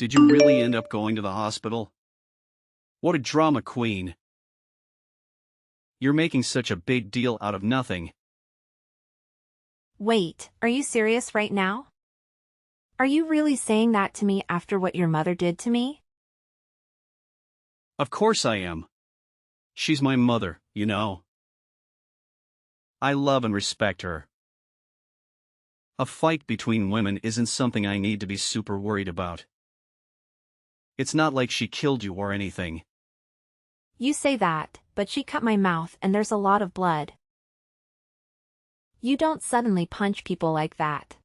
Did you really end up going to the hospital? What a drama queen. You're making such a big deal out of nothing. Wait, are you serious right now? Are you really saying that to me after what your mother did to me? Of course I am. She's my mother, you know. I love and respect her. A fight between women isn't something I need to be super worried about. It's not like she killed you or anything. You say that, but she cut my mouth and there's a lot of blood. You don't suddenly punch people like that.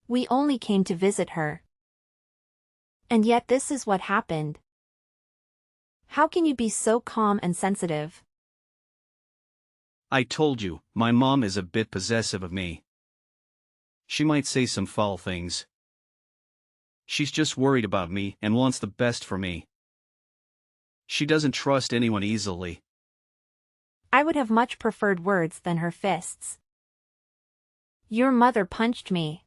We only came to visit her. And yet this is what happened. How can you be so calm and sensitive? I told you, my mom is a bit possessive of me. She might say some foul things. She's just worried about me and wants the best for me. She doesn't trust anyone easily. I would have much preferred words than her fists. Your mother punched me.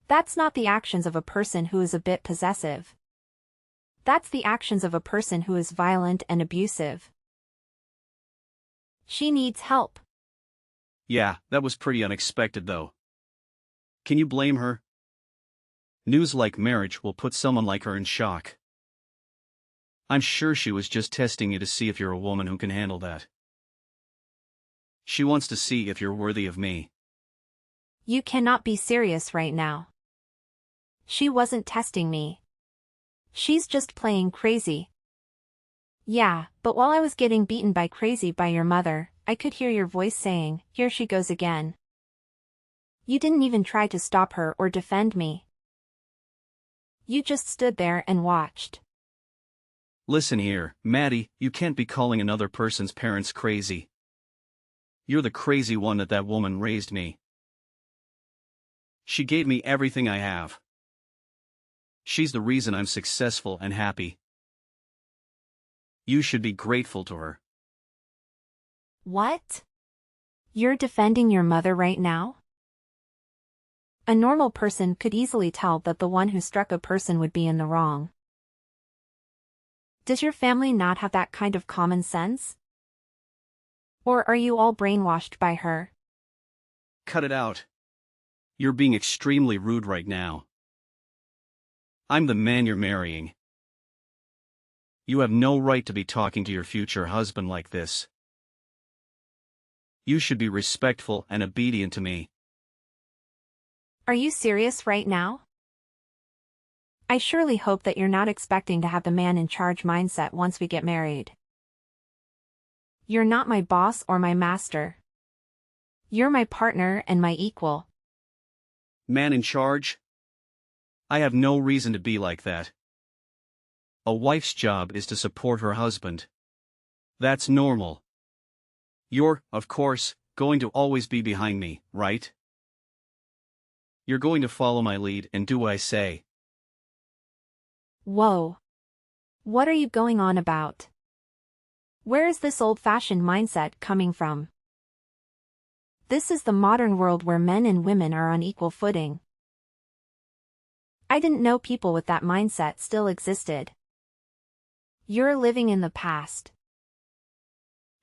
That's not the actions of a person who is a bit possessive. That's the actions of a person who is violent and abusive. She needs help. Yeah, that was pretty unexpected though. Can you blame her? News like marriage will put someone like her in shock. I'm sure she was just testing you to see if you're a woman who can handle that. She wants to see if you're worthy of me. You cannot be serious right now. She wasn't testing me. She's just playing crazy. Yeah, but while I was getting beaten by crazy by your mother, I could hear your voice saying, "Here she goes again." You didn't even try to stop her or defend me. You just stood there and watched. Listen here, Maddie, you can't be calling another person's parents crazy. You're the crazy one that woman raised me. She gave me everything I have. She's the reason I'm successful and happy. You should be grateful to her. What? You're defending your mother right now? A normal person could easily tell that the one who struck a person would be in the wrong. Does your family not have that kind of common sense? Or are you all brainwashed by her? Cut it out. You're being extremely rude right now. I'm the man you're marrying. You have no right to be talking to your future husband like this. You should be respectful and obedient to me. Are you serious right now? I surely hope that you're not expecting to have the man in charge mindset once we get married. You're not my boss or my master. You're my partner and my equal. Man in charge? I have no reason to be like that. A wife's job is to support her husband. That's normal. You're, of course, going to always be behind me, right? You're going to follow my lead and do what I say. Whoa. What are you going on about? Where is this old-fashioned mindset coming from? This is the modern world where men and women are on equal footing. I didn't know people with that mindset still existed. You're living in the past.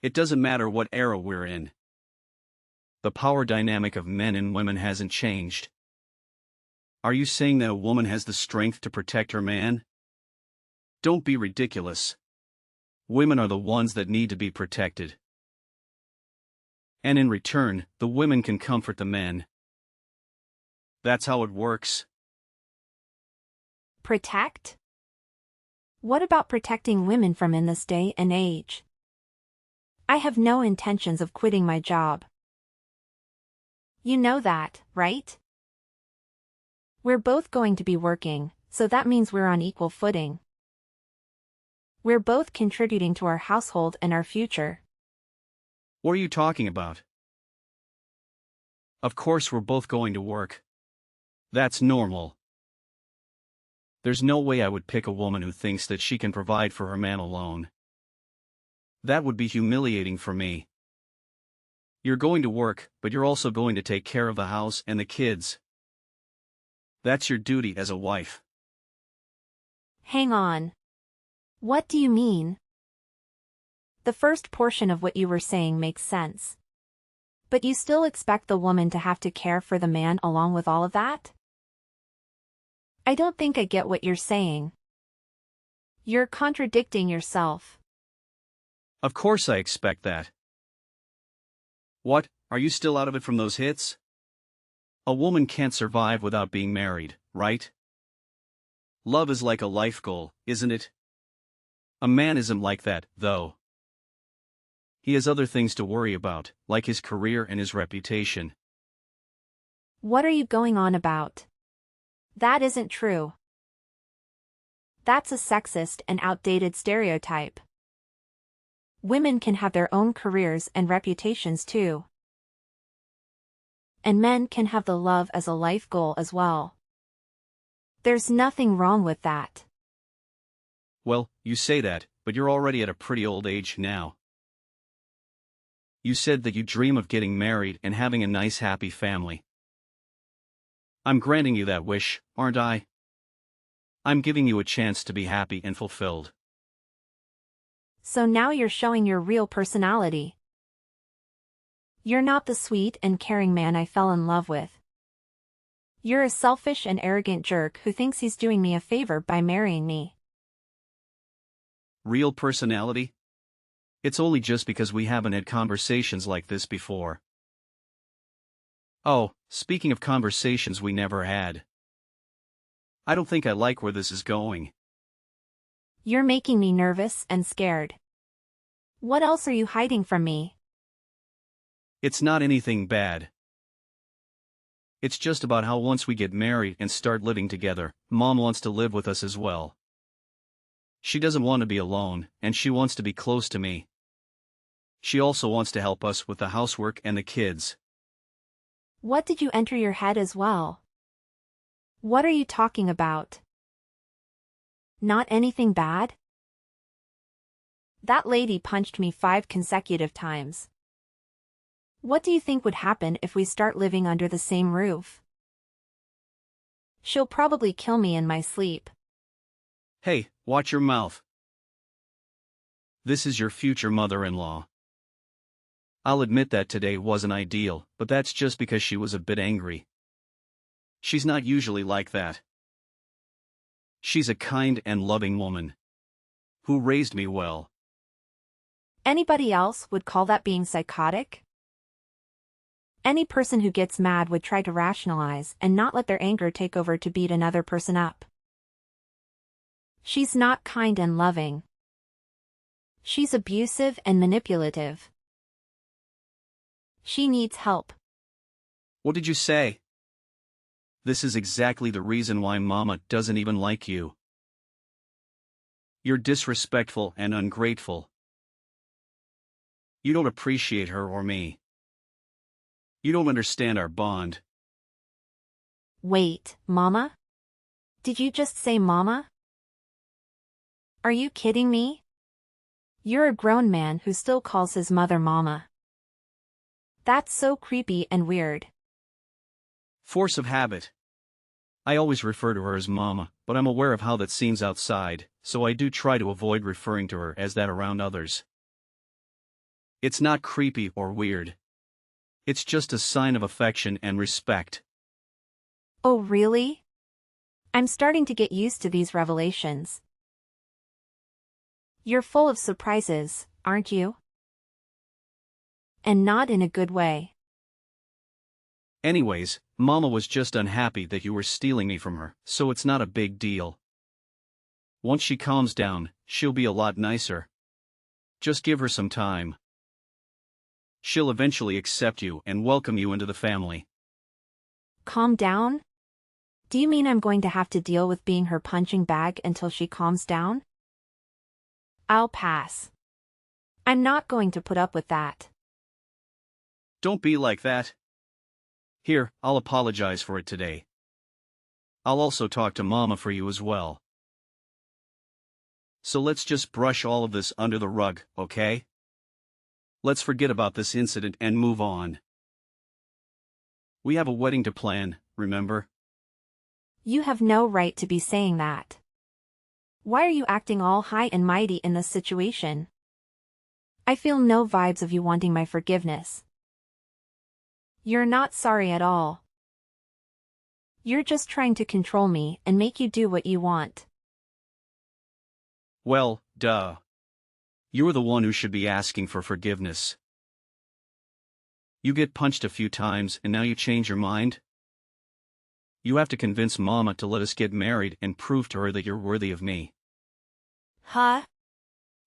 It doesn't matter what era we're in. The power dynamic of men and women hasn't changed. Are you saying that a woman has the strength to protect her man? Don't be ridiculous. Women are the ones that need to be protected. And in return, the women can comfort the men. That's how it works. Protect? What about protecting women from in this day and age? I have no intentions of quitting my job. You know that, right? We're both going to be working, so that means we're on equal footing. We're both contributing to our household and our future. What are you talking about? Of course we're both going to work. That's normal. There's no way I would pick a woman who thinks that she can provide for her man alone. That would be humiliating for me. You're going to work, but you're also going to take care of the house and the kids. That's your duty as a wife. Hang on. What do you mean? The first portion of what you were saying makes sense. But you still expect the woman to have to care for the man along with all of that? I don't think I get what you're saying. You're contradicting yourself. Of course I expect that. What, are you still out of it from those hits? A woman can't survive without being married, right? Love is like a life goal, isn't it? A man isn't like that, though. He has other things to worry about, like his career and his reputation. What are you going on about? That isn't true. That's a sexist and outdated stereotype. Women can have their own careers and reputations too. And men can have the love as a life goal as well. There's nothing wrong with that. Well, you say that, but you're already at a pretty old age now. You said that you dream of getting married and having a nice happy family. I'm granting you that wish, aren't I? I'm giving you a chance to be happy and fulfilled. So now you're showing your real personality. You're not the sweet and caring man I fell in love with. You're a selfish and arrogant jerk who thinks he's doing me a favor by marrying me. Real personality? It's only just because we haven't had conversations like this before. Oh, speaking of conversations we never had. I don't think I like where this is going. You're making me nervous and scared. What else are you hiding from me? It's not anything bad. It's just about how once we get married and start living together, Mom wants to live with us as well. She doesn't want to be alone, and she wants to be close to me. She also wants to help us with the housework and the kids. What did you enter your head as well? What are you talking about? Not anything bad? That lady punched me 5 consecutive times. What do you think would happen if we start living under the same roof? She'll probably kill me in my sleep. Hey, watch your mouth. This is your future mother-in-law. I'll admit that today wasn't ideal, but that's just because she was a bit angry. She's not usually like that. She's a kind and loving woman who raised me well. Anybody else would call that being psychotic? Any person who gets mad would try to rationalize and not let their anger take over to beat another person up. She's not kind and loving. She's abusive and manipulative. She needs help. What did you say? This is exactly the reason why Mama doesn't even like you. You're disrespectful and ungrateful. You don't appreciate her or me. You don't understand our bond. Wait, Mama? Did you just say Mama? Are you kidding me? You're a grown man who still calls his mother Mama. That's so creepy and weird. Force of habit. I always refer to her as Mama, but I'm aware of how that seems outside, so I do try to avoid referring to her as that around others. It's not creepy or weird. It's just a sign of affection and respect. Oh really? I'm starting to get used to these revelations. You're full of surprises, aren't you? And not in a good way. Anyways, Mama was just unhappy that you were stealing me from her, so it's not a big deal. Once she calms down, she'll be a lot nicer. Just give her some time. She'll eventually accept you and welcome you into the family. Calm down? Do you mean I'm going to have to deal with being her punching bag until she calms down? I'll pass. I'm not going to put up with that. Don't be like that. Here, I'll apologize for it today. I'll also talk to Mama for you as well. So let's just brush all of this under the rug, okay? Let's forget about this incident and move on. We have a wedding to plan, remember? You have no right to be saying that. Why are you acting all high and mighty in this situation? I feel no vibes of you wanting my forgiveness. You're not sorry at all. You're just trying to control me and make you do what you want. Well, duh. You're the one who should be asking for forgiveness. You get punched a few times and now you change your mind? You have to convince Mama to let us get married and prove to her that you're worthy of me. Huh?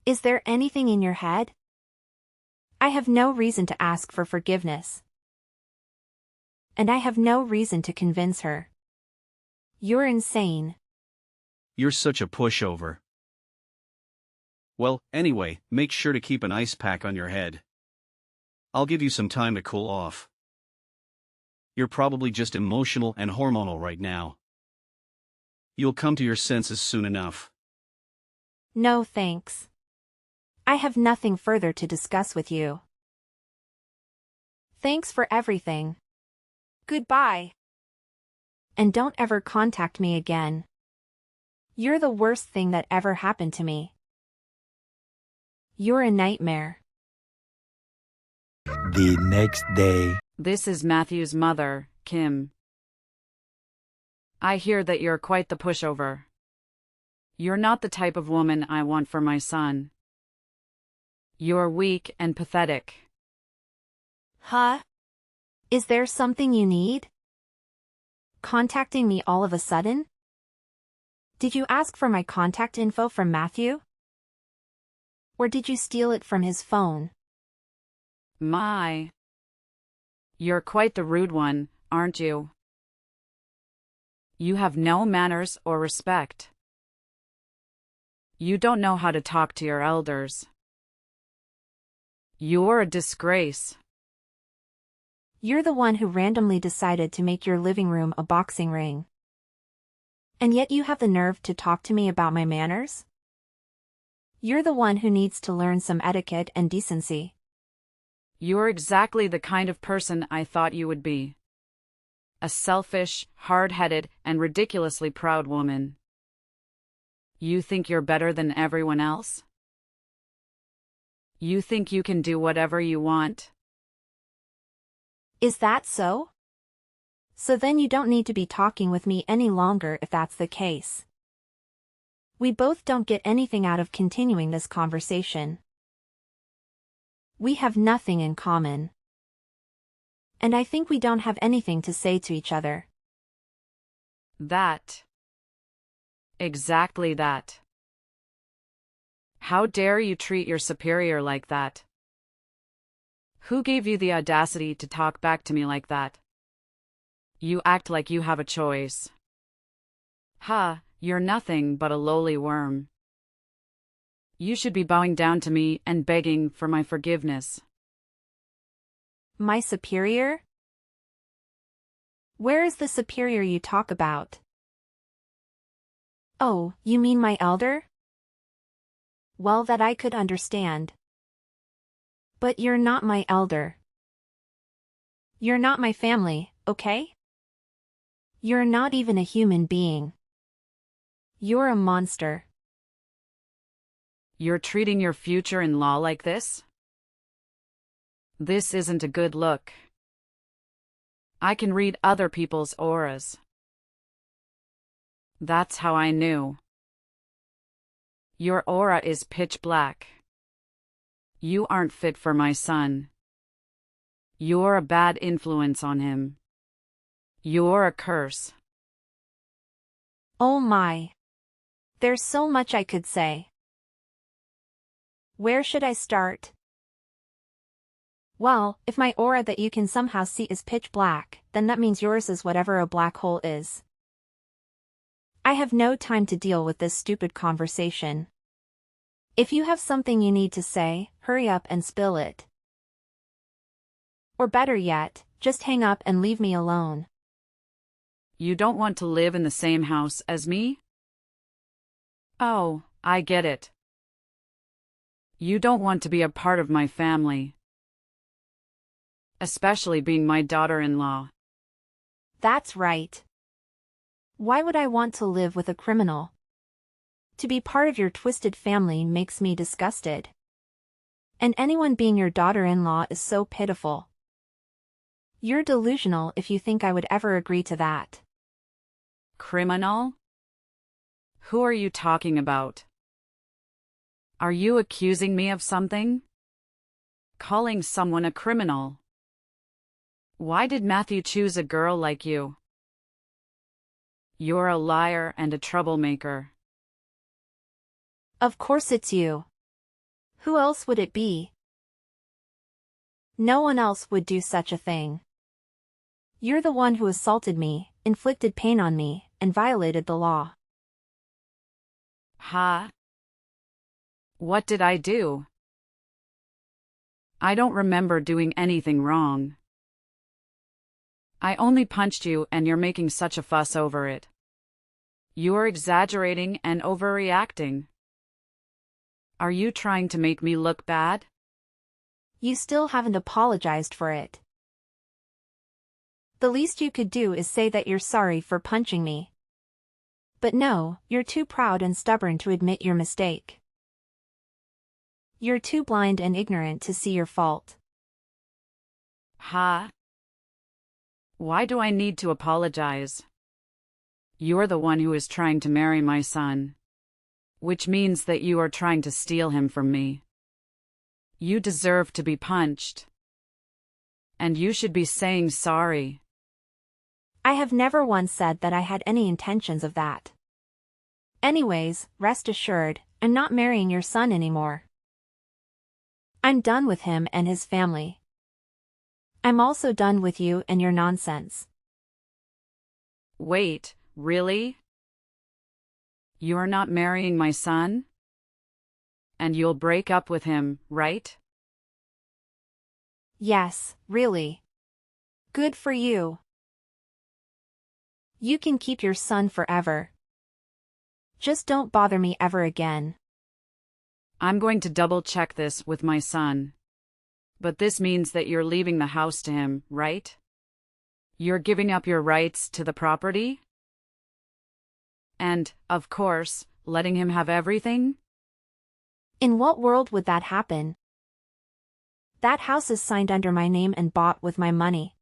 Is there anything in your head? I have no reason to ask for forgiveness. And I have no reason to convince her. You're insane. You're such a pushover. Well, anyway, make sure to keep an ice pack on your head. I'll give you some time to cool off. You're probably just emotional and hormonal right now. You'll come to your senses soon enough. No thanks. I have nothing further to discuss with you. Thanks for everything. Goodbye. And don't ever contact me again. You're the worst thing that ever happened to me. You're a nightmare. The next day. This is Matthew's mother, Kim. I hear that you're quite the pushover. You're not the type of woman I want for my son. You're weak and pathetic. Huh? Is there something you need? Contacting me all of a sudden? Did you ask for my contact info from Matthew? Or did you steal it from his phone? My. You're quite the rude one, aren't you? You have no manners or respect. You don't know how to talk to your elders. You're a disgrace. You're the one who randomly decided to make your living room a boxing ring. And yet you have the nerve to talk to me about my manners? You're the one who needs to learn some etiquette and decency. You're exactly the kind of person I thought you would be. A selfish, hard-headed, and ridiculously proud woman. You think you're better than everyone else? You think you can do whatever you want? Is that so? So then you don't need to be talking with me any longer if that's the case. We both don't get anything out of continuing this conversation. We have nothing in common. And I think we don't have anything to say to each other. That. Exactly that. How dare you treat your superior like that? Who gave you the audacity to talk back to me like that? You act like you have a choice. Ha, you're nothing but a lowly worm. You should be bowing down to me and begging for my forgiveness. My superior? Where is the superior you talk about? Oh, you mean my elder? Well, that I could understand. But you're not my elder. You're not my family, okay? You're not even a human being. You're a monster. You're treating your future-in-law like this? This isn't a good look. I can read other people's auras. That's how I knew. Your aura is pitch black. You aren't fit for my son. You're a bad influence on him. You're a curse. Oh my. There's so much I could say. Where should I start? Well, if my aura that you can somehow see is pitch black, then that means yours is whatever a black hole is. I have no time to deal with this stupid conversation. If you have something you need to say, hurry up and spill it. Or better yet, just hang up and leave me alone. You don't want to live in the same house as me? Oh, I get it. You don't want to be a part of my family. Especially being my daughter-in-law. That's right. Why would I want to live with a criminal? To be part of your twisted family makes me disgusted. And anyone being your daughter-in-law is so pitiful. You're delusional if you think I would ever agree to that. Criminal? Who are you talking about? Are you accusing me of something? Calling someone a criminal? Why did Matthew choose a girl like you? You're a liar and a troublemaker. Of course it's you. Who else would it be? No one else would do such a thing. You're the one who assaulted me, inflicted pain on me, and violated the law. Huh? What did I do? I don't remember doing anything wrong. I only punched you and you're making such a fuss over it. You're exaggerating and overreacting. Are you trying to make me look bad? You still haven't apologized for it. The least you could do is say that you're sorry for punching me. But no, you're too proud and stubborn to admit your mistake. You're too blind and ignorant to see your fault. Huh? Why do I need to apologize? You're the one who is trying to marry my son. Which means that you are trying to steal him from me. You deserve to be punched. And you should be saying sorry. I have never once said that I had any intentions of that. Anyways, rest assured, I'm not marrying your son anymore. I'm done with him and his family. I'm also done with you and your nonsense. Wait, really? You're not marrying my son? And you'll break up with him, right? Yes, really. Good for you. You can keep your son forever. Just don't bother me ever again. I'm going to double-check this with my son. But this means that you're leaving the house to him, right? You're giving up your rights to the property? And, of course, letting him have everything? In what world would that happen? That house is signed under my name and bought with my money.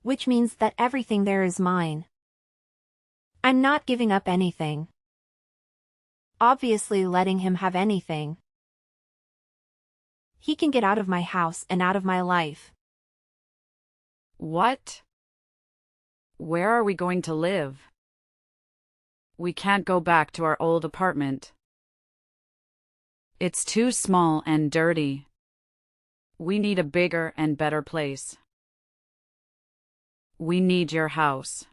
Which means that everything there is mine. I'm not giving up anything. Obviously letting him have anything. He can get out of my house and out of my life. What? Where are we going to live? We can't go back to our old apartment. It's too small and dirty. We need a bigger and better place. We need your house.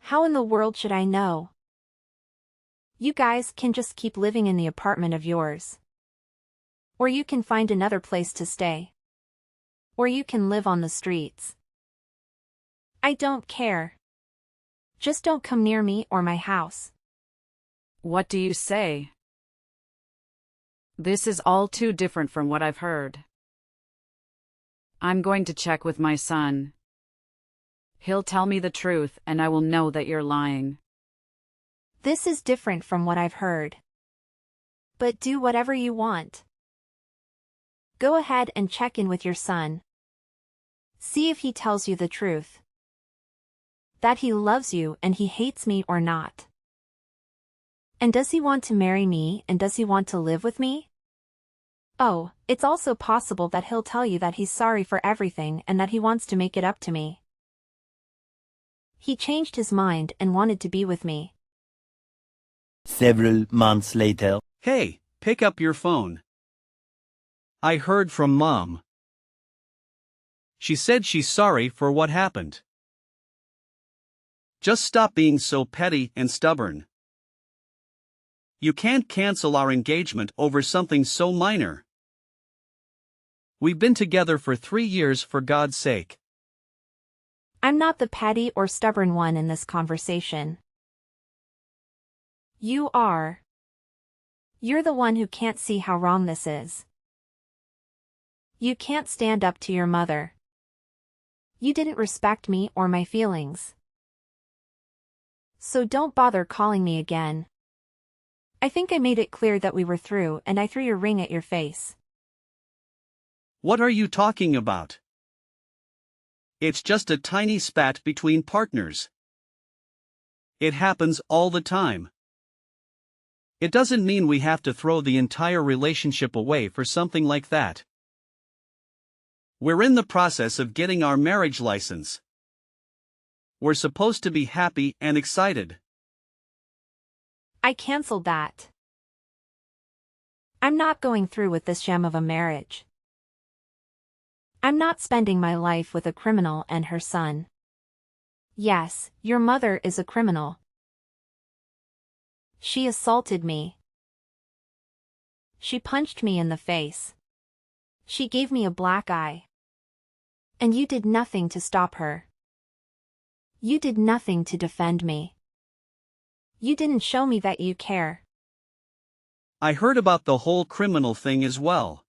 How in the world should I know? You guys can just keep living in the apartment of yours. Or you can find another place to stay. Or you can live on the streets. I don't care. Just don't come near me or my house. What do you say? This is all too different from what I've heard. I'm going to check with my son. He'll tell me the truth and I will know that you're lying. This is different from what I've heard. But do whatever you want. Go ahead and check in with your son. See if he tells you the truth. That he loves you and he hates me or not. And does he want to marry me and does he want to live with me? Oh, it's also possible that he'll tell you that he's sorry for everything and that he wants to make it up to me. He changed his mind and wanted to be with me. Several months later. Hey, pick up your phone. I heard from Mom. She said she's sorry for what happened. Just stop being so petty and stubborn. You can't cancel our engagement over something so minor. We've been together for 3 years, for God's sake. I'm not the petty or stubborn one in this conversation. You are. You're the one who can't see how wrong this is. You can't stand up to your mother. You didn't respect me or my feelings. So don't bother calling me again. I think I made it clear that we were through and I threw your ring at your face. What are you talking about? It's just a tiny spat between partners. It happens all the time. It doesn't mean we have to throw the entire relationship away for something like that. We're in the process of getting our marriage license. We're supposed to be happy and excited. I canceled that. I'm not going through with this sham of a marriage. I'm not spending my life with a criminal and her son. Yes, your mother is a criminal. She assaulted me. She punched me in the face. She gave me a black eye. And you did nothing to stop her. You did nothing to defend me. You didn't show me that you care. I heard about the whole criminal thing as well.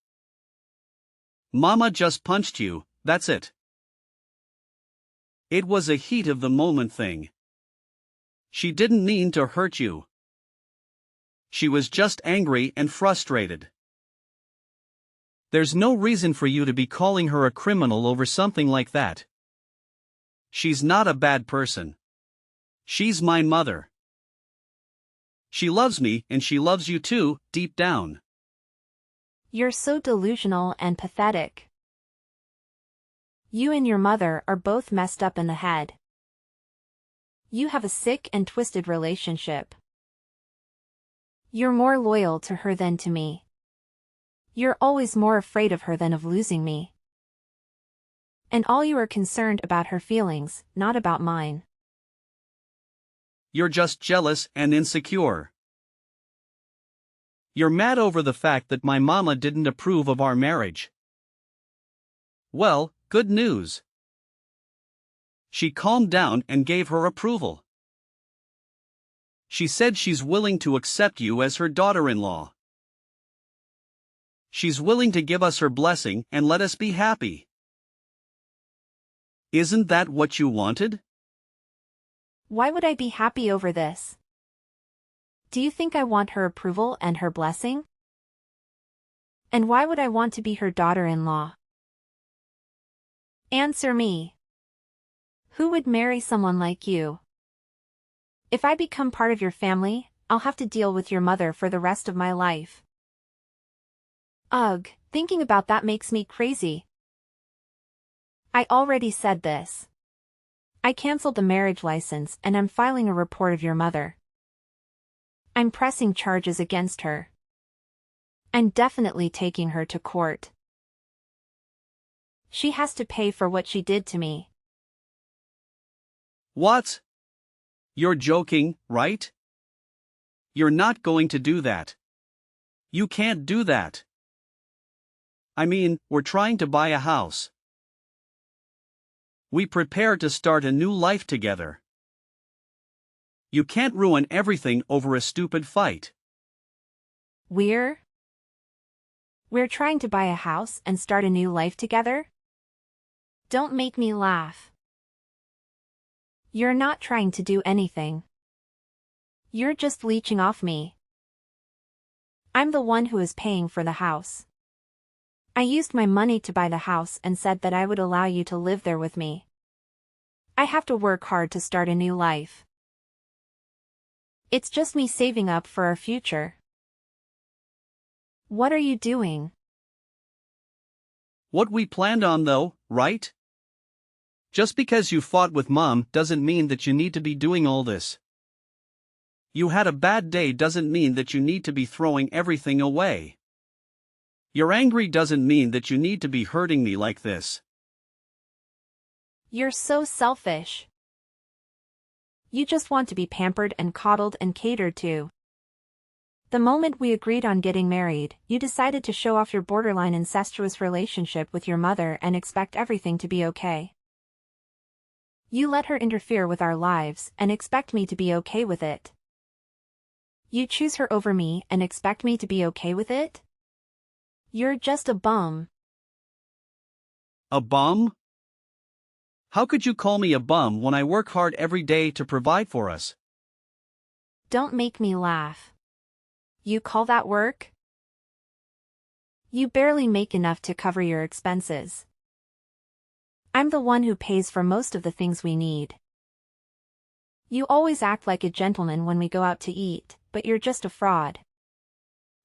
Mama just punched you, that's it. It was a heat of the moment thing. She didn't mean to hurt you. She was just angry and frustrated. There's no reason for you to be calling her a criminal over something like that. She's not a bad person. She's my mother. She loves me and she loves you too, deep down. You're so delusional and pathetic. You and your mother are both messed up in the head. You have a sick and twisted relationship. You're more loyal to her than to me. You're always more afraid of her than of losing me. And all you are concerned about her feelings, not about mine. You're just jealous and insecure. You're mad over the fact that my mama didn't approve of our marriage. Well, good news. She calmed down and gave her approval. She said she's willing to accept you as her daughter-in-law. She's willing to give us her blessing and let us be happy. Isn't that what you wanted? Why would I be happy over this? Do you think I want her approval and her blessing? And why would I want to be her daughter-in-law? Answer me. Who would marry someone like you? If I become part of your family, I'll have to deal with your mother for the rest of my life. Ugh, thinking about that makes me crazy. I already said this. I canceled the marriage license and I'm filing a report of your mother. I'm pressing charges against her. I'm definitely taking her to court. She has to pay for what she did to me. What? You're joking, right? You're not going to do that. You can't do that. I mean, we're trying to buy a house. We prepare to start a new life together. You can't ruin everything over a stupid fight. We're trying to buy a house and start a new life together? Don't make me laugh. You're not trying to do anything. You're just leeching off me. I'm the one who is paying for the house. I used my money to buy the house and said that I would allow you to live there with me. I have to work hard to start a new life. It's just me saving up for our future. What are you doing? What we planned on though, right? Just because you fought with Mom doesn't mean that you need to be doing all this. You had a bad day doesn't mean that you need to be throwing everything away. You're angry doesn't mean that you need to be hurting me like this. You're so selfish. You just want to be pampered and coddled and catered to. The moment we agreed on getting married, you decided to show off your borderline incestuous relationship with your mother and expect everything to be okay. You let her interfere with our lives and expect me to be okay with it. You choose her over me and expect me to be okay with it? You're just a bum. A bum? How could you call me a bum when I work hard every day to provide for us? Don't make me laugh. You call that work? You barely make enough to cover your expenses. I'm the one who pays for most of the things we need. You always act like a gentleman when we go out to eat, but you're just a fraud.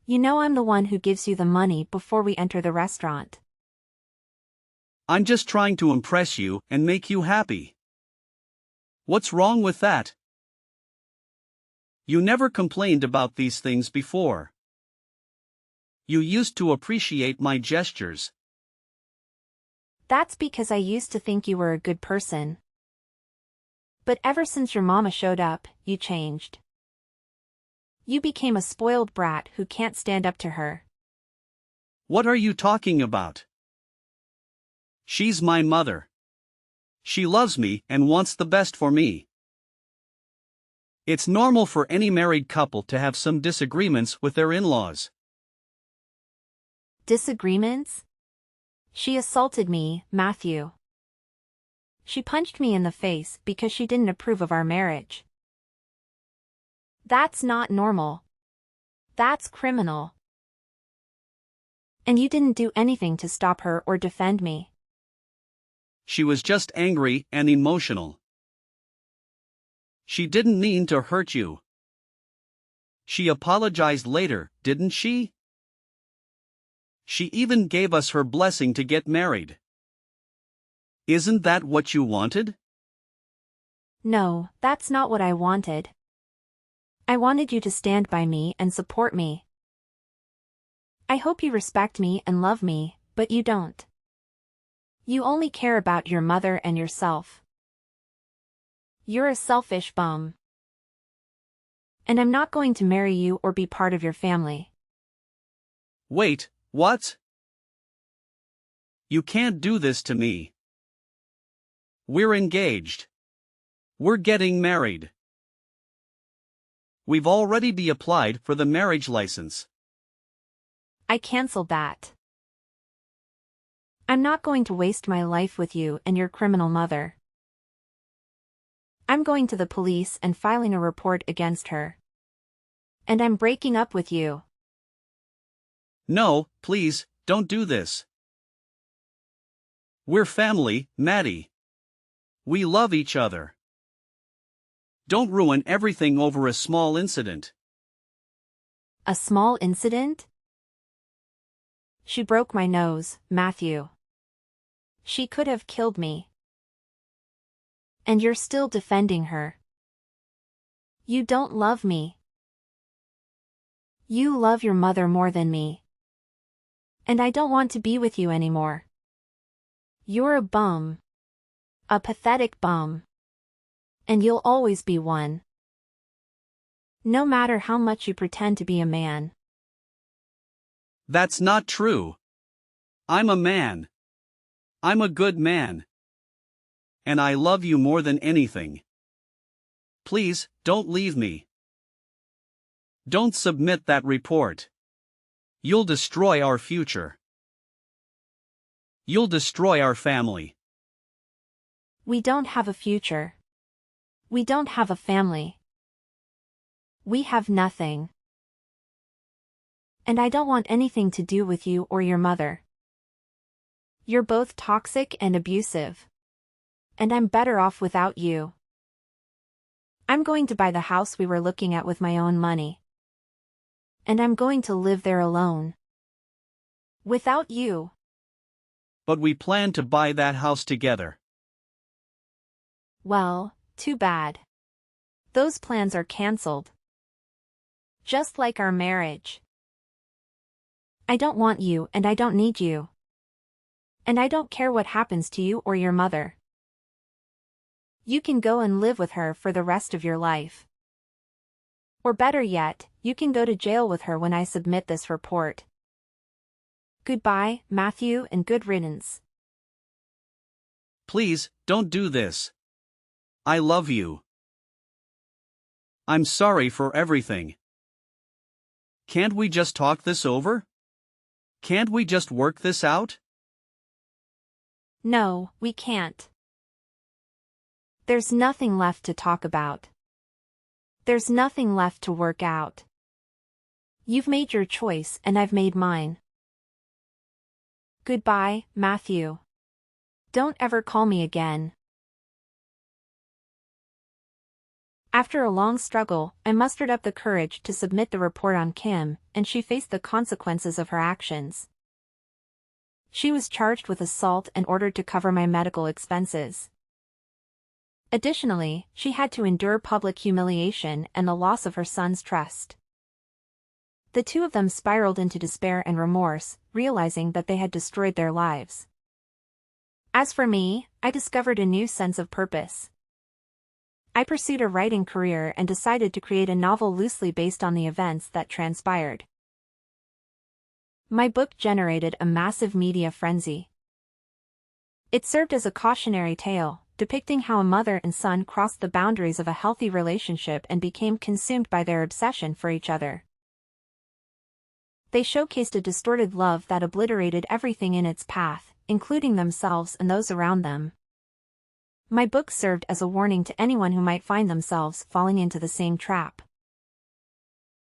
You know I'm the one who gives you the money before we enter the restaurant. I'm just trying to impress you and make you happy. What's wrong with that? You never complained about these things before. You used to appreciate my gestures. That's because I used to think you were a good person. But ever since your mama showed up, you changed. You became a spoiled brat who can't stand up to her. What are you talking about? She's my mother. She loves me and wants the best for me. It's normal for any married couple to have some disagreements with their in-laws. Disagreements? She assaulted me, Matthew. She punched me in the face because she didn't approve of our marriage. That's not normal. That's criminal. And you didn't do anything to stop her or defend me. She was just angry and emotional. She didn't mean to hurt you. She apologized later, didn't she? She even gave us her blessing to get married. Isn't that what you wanted? No, that's not what I wanted. I wanted you to stand by me and support me. I hope you respect me and love me, but you don't. You only care about your mother and yourself. You're a selfish bum. And I'm not going to marry you or be part of your family. Wait, what? You can't do this to me. We're engaged. We're getting married. We've already applied for the marriage license. I canceled that. I'm not going to waste my life with you and your criminal mother. I'm going to the police and filing a report against her. And I'm breaking up with you. No, please, don't do this. We're family, Maddie. We love each other. Don't ruin everything over a small incident. A small incident? She broke my nose, Matthew. She could have killed me. And you're still defending her. You don't love me. You love your mother more than me. And I don't want to be with you anymore. You're a bum. A pathetic bum. And you'll always be one. No matter how much you pretend to be a man. That's not true. I'm a man. I'm a good man. And I love you more than anything. Please, don't leave me. Don't submit that report. You'll destroy our future. You'll destroy our family. We don't have a future. We don't have a family. We have nothing. And I don't want anything to do with you or your mother. You're both toxic and abusive. And I'm better off without you. I'm going to buy the house we were looking at with my own money. And I'm going to live there alone. Without you. But we plan to buy that house together. Well, too bad. Those plans are cancelled. Just like our marriage. I don't want you and I don't need you. And I don't care what happens to you or your mother. You can go and live with her for the rest of your life. Or better yet, you can go to jail with her when I submit this report. Goodbye, Matthew, and good riddance. Please, don't do this. I love you. I'm sorry for everything. Can't we just talk this over? Can't we just work this out? No, we can't. There's nothing left to talk about. There's nothing left to work out. You've made your choice and I've made mine. Goodbye, Matthew. Don't ever call me again. After a long struggle, I mustered up the courage to submit the report on Kim, and she faced the consequences of her actions. She was charged with assault and ordered to cover my medical expenses. Additionally, she had to endure public humiliation and the loss of her son's trust. The two of them spiraled into despair and remorse, realizing that they had destroyed their lives. As for me, I discovered a new sense of purpose. I pursued a writing career and decided to create a novel loosely based on the events that transpired. My book generated a massive media frenzy. It served as a cautionary tale, depicting how a mother and son crossed the boundaries of a healthy relationship and became consumed by their obsession for each other. They showcased a distorted love that obliterated everything in its path, including themselves and those around them. My book served as a warning to anyone who might find themselves falling into the same trap.